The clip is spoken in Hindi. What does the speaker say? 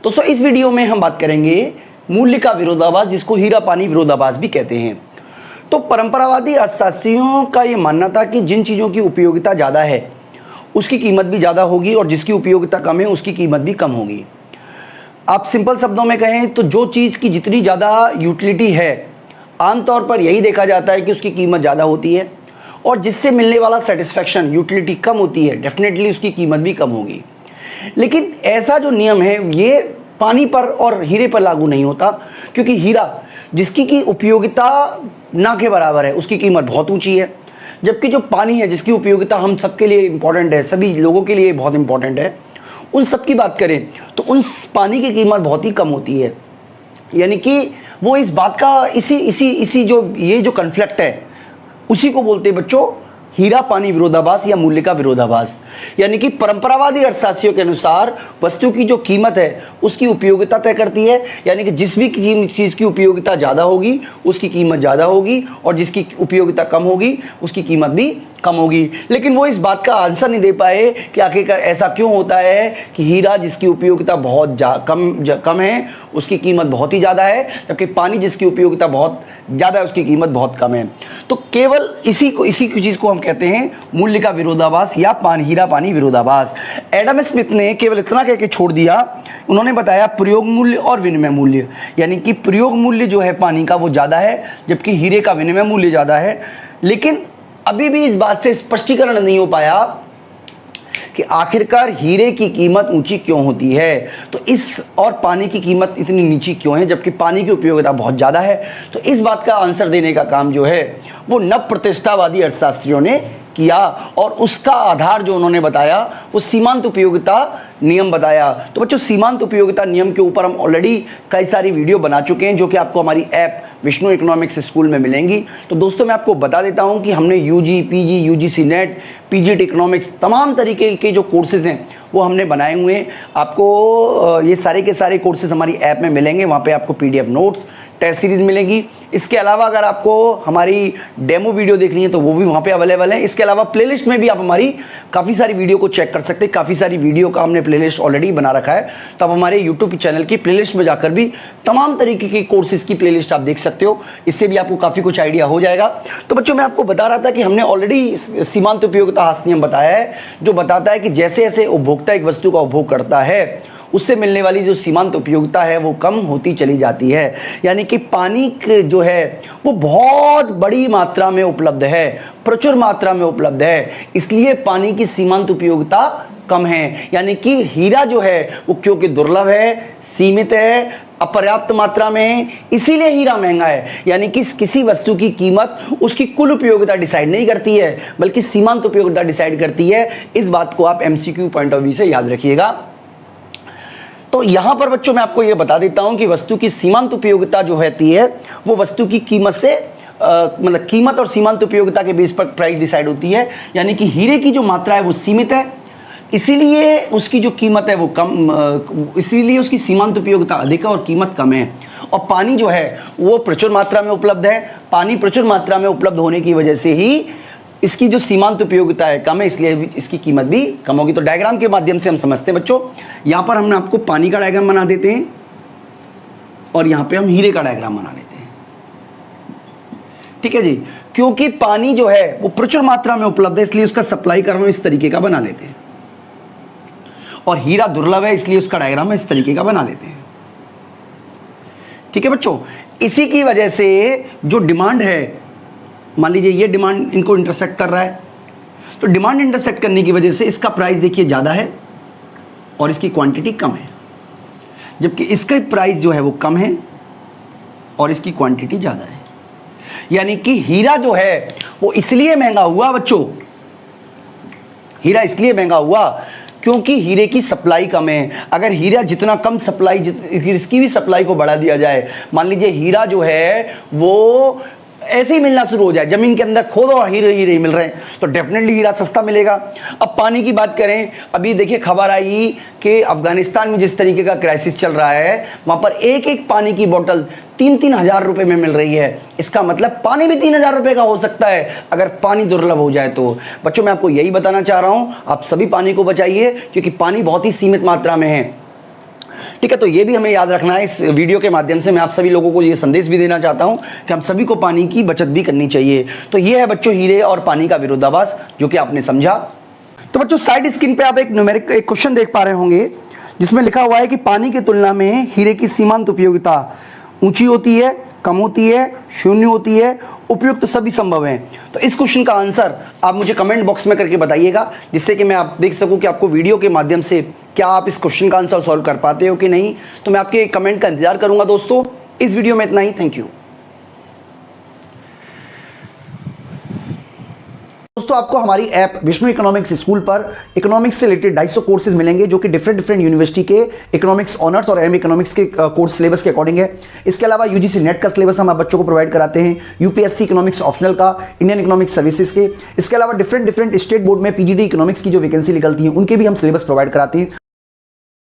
दोस्तों इस वीडियो में हम बात करेंगे मूल्य का विरोधाभास, जिसको हीरा पानी विरोधाभास भी कहते हैं। तो परंपरावादी अर्थशास्त्रियों का ये मानना था कि जिन चीज़ों की उपयोगिता ज़्यादा है उसकी कीमत भी ज़्यादा होगी और जिसकी उपयोगिता कम है उसकी कीमत भी कम होगी। आप सिंपल शब्दों में कहें तो जो चीज़ की जितनी ज़्यादा यूटिलिटी है आमतौर पर यही देखा जाता है कि उसकी कीमत ज़्यादा होती है, और जिससे मिलने वाला सेटिस्फैक्शन यूटिलिटी कम होती है, डेफिनेटली उसकी कीमत भी कम होगी। लेकिन ऐसा जो नियम है ये पानी पर और हीरे पर लागू नहीं होता, क्योंकि हीरा जिसकी की उपयोगिता ना के बराबर है उसकी कीमत बहुत ऊंची है, जबकि जो पानी है जिसकी उपयोगिता हम सबके लिए इम्पॉर्टेंट है, सभी लोगों के लिए बहुत इम्पॉर्टेंट है, उन सब की बात करें तो उन पानी की कीमत बहुत ही कम होती है। यानी कि वो इस बात का इसी जो ये जो कन्फ्लिक्ट है उसी को बोलते हैं बच्चों हीरा पानी विरोधाभास या मूल्य का विरोधाभास। यानी कि परंपरावादी अर्थशास्त्रियों के अनुसार वस्तु की जो कीमत है उसकी उपयोगिता तय करती है, यानी कि जिस भी चीज़ की उपयोगिता ज़्यादा होगी उसकी कीमत ज़्यादा होगी और जिसकी उपयोगिता कम होगी उसकी कीमत भी कम होगी। लेकिन वो इस बात का आंसर नहीं दे पाए कि आखिरकार ऐसा क्यों होता है कि हीरा जिसकी उपयोगिता बहुत कम है उसकी कीमत बहुत ही ज़्यादा है, जबकि पानी जिसकी उपयोगिता बहुत ज़्यादा है उसकी कीमत बहुत कम है। तो केवल इसी चीज़ को हम कहते हैं मूल्य का विरोधाभास या हीरा पानी विरोधाभास। एडम स्मिथ ने केवल इतना कह के छोड़ दिया, उन्होंने बताया प्रयोग मूल्य और विनिमय मूल्य, यानी कि प्रयोग मूल्य जो है पानी का वो ज़्यादा है जबकि हीरे का विनिमय मूल्य ज़्यादा है। लेकिन अभी भी इस बात से स्पष्टीकरण नहीं हो पाया कि आखिरकार हीरे की कीमत ऊंची क्यों होती है, तो इस और पानी की कीमत इतनी नीची क्यों है जबकि पानी की उपयोगिता बहुत ज़्यादा है। तो इस बात का आंसर देने का काम जो है वो नव प्रतिष्ठावादी अर्थशास्त्रियों ने किया, और उसका आधार जो उन्होंने बताया वो सीमांत उपयोगिता नियम बताया। तो बच्चों सीमांत उपयोगिता नियम के ऊपर हम ऑलरेडी कई सारी वीडियो बना चुके हैं जो कि आपको हमारी ऐप विष्णु इकोनॉमिक्स स्कूल में मिलेंगी। तो दोस्तों मैं आपको बता देता हूं कि हमने UG, PG, UGC NET, PGT economics तमाम तरीके के जो कोर्सेज हैं वो हमने बनाए हुए हैं। आपको ये सारे के सारे कोर्सेज हमारी ऐप में मिलेंगे, वहाँ पे आपको पीडीएफ नोट्स, टेस्ट सीरीज मिलेगी। इसके अलावा अगर आपको हमारी डेमो वीडियो देखनी है तो वो भी वहाँ पे अवेलेबल है। इसके अलावा प्लेलिस्ट में भी आप हमारी काफ़ी सारी वीडियो को चेक कर सकते हैं, काफ़ी सारी वीडियो का हमने प्लेलिस्ट ऑलरेडी बना रखा है, तो आप हमारे यूट्यूब चैनल की प्लेलिस्ट में जाकर भी तमाम तरीके के कोर्सेज की प्लेलिस्ट आप देख सकते हो, इससे भी आपको काफ़ी कुछ आइडिया हो जाएगा। तो बच्चों मैं आपको बता रहा था कि हमने ऑलरेडी सीमांत उपयोगिता हास नियम बताया है, जो बताता है कि जैसे जैसे उपभोक्ता एक वस्तु का उपभोग करता है उससे मिलने वाली जो सीमांत उपयोगिता है वो कम होती चली जाती है। यानी कि पानी जो है वो बहुत बड़ी मात्रा में उपलब्ध है, प्रचुर मात्रा में उपलब्ध है, इसलिए पानी की सीमांत उपयोगिता कम है। यानी कि हीरा जो है वो क्योंकि दुर्लभ है, सीमित है, अपर्याप्त मात्रा में है, इसीलिए हीरा महंगा है। यानी कि किसी वस्तु की कीमत उसकी कुल उपयोगिता डिसाइड नहीं करती है बल्कि सीमांत उपयोगिता डिसाइड करती है। इस बात को आप एमसीक्यू पॉइंट ऑफ व्यू से याद रखिएगा। तो यहां पर बच्चों मैं आपको यह बता देता हूं कि वस्तु की सीमांत उपयोगिता जो रहती है वो वस्तु की कीमत से मतलब कीमत और सीमांत उपयोगिता के बेस पर प्राइस डिसाइड होती है। यानी कि हीरे की जो मात्रा है वो सीमित है, इसीलिए उसकी जो कीमत है वो कम, इसीलिए उसकी सीमांत उपयोगिता अधिक है और कीमत कम है। और पानी जो है वो प्रचुर मात्रा में उपलब्ध है, पानी प्रचुर मात्रा में उपलब्ध होने की वजह से ही इसकी जो सीमांत उपयोगिता है कम है, इसलिए इसकी कीमत भी कम होगी। तो डायग्राम के माध्यम से हम समझते हैं बच्चों। यहाँ पर हमने आपको पानी का डायग्राम बना देते हैं और यहाँ पे हम हीरे का डायग्राम बना लेते हैं, ठीक है जी। क्योंकि पानी जो है वो प्रचुर मात्रा में उपलब्ध है इसलिए उसका सप्लाई कर्व इस तरीके का बना लेते हैं, और हीरा दुर्लभ है इसलिए उसका डायग्राम इस तरीके का बना लेते हैं, ठीक है बच्चों। इसी की वजह से जो डिमांड है, मान लीजिए ये डिमांड इनको इंटरसेक्ट कर रहा है, तो डिमांड इंटरसेक्ट करने की वजह से इसका प्राइस देखिए ज़्यादा है और इसकी क्वांटिटी कम है, जबकि इसका प्राइस जो है वो कम है और इसकी क्वांटिटी ज़्यादा है। यानी कि हीरा जो है वो इसलिए महंगा हुआ बच्चों, हीरा इसलिए महंगा हुआ क्योंकि हीरे की सप्लाई कम है। अगर हीरा जितना कम सप्लाई, इसकी भी सप्लाई को बढ़ा दिया जाए, मान लीजिए हीरा जो है वो ऐसे ही मिलना शुरू हो जाए, जमीन के अंदर खोदो और हीरे हीरे मिल रहे हैं, तो डेफिनेटली हीरा सस्ता मिलेगा। अब पानी की बात करें, अभी देखिए खबर आई कि अफगानिस्तान में जिस तरीके का क्राइसिस चल रहा है वहां पर एक एक पानी की बोतल 3-3 हज़ार रुपए में मिल रही है। इसका मतलब पानी भी 3 हज़ार रुपए का हो सकता है अगर पानी दुर्लभ हो जाए तो। बच्चों मैं आपको यही बताना चाह रहा हूं, आप सभी पानी को बचाइए क्योंकि पानी बहुत ही सीमित मात्रा में है। ठीक है, तो ये भी हमें याद रखना है। इस वीडियो के माध्यम से मैं आप सभी लोगों को ये संदेश भी देना चाहता हूं कि हम सभी को पानी की बचत भी करनी चाहिए। तो ये है बच्चों हीरे और पानी का विरोधाभास, जो कि आपने समझा। तो बच्चों साइड स्क्रीन पे आप एक न्यूमेरिक एक क्वेश्चन देख पा रहे होंगे, जिसमें लिखा हुआ है कि पानी की तुलना में हीरे की सीमांत उपयोगिता ऊंची होती है, कम होती है, शून्य होती है, उपयुक्त सभी संभव है। तो इस क्वेश्चन का आंसर आप मुझे कमेंट बॉक्स में करके बताइएगा, जिससे कि मैं आप देख सकूं कि आपको वीडियो के माध्यम से क्या आप इस क्वेश्चन का आंसर सॉल्व कर पाते हो कि नहीं। तो मैं आपके कमेंट का इंतजार करूंगा दोस्तों। इस वीडियो में इतना ही, थैंक यू। दोस्तों आपको हमारी ऐप विष्णु इकोनॉमिक्स स्कूल पर इकोनॉमिक्स से रिलेटेड 250 कोर्सेज मिलेंगे, जो कि डिफरेंट यूनिवर्सिटी के इकोनॉमिक्स ऑनर्स और एम इकोनॉमिक्स के कोर्स सिलेबस के अकॉर्डिंग है। इसके अलावा यूजीसी नेट का सिलेबस हम आप बच्चों को प्रोवाइड कराते हैं, यूपीएससी इकोनॉमिक्स ऑप्शनल का, इंडियन इकोनॉमिक्स सर्विसेज के। इसके अलावा डिफरेंट स्टेट बोर्ड में पीजीडी इकोनॉमिक्स की जो वैकेंसी निकलती है उनके भी हम सिलेबस प्रोवाइड कराते हैं।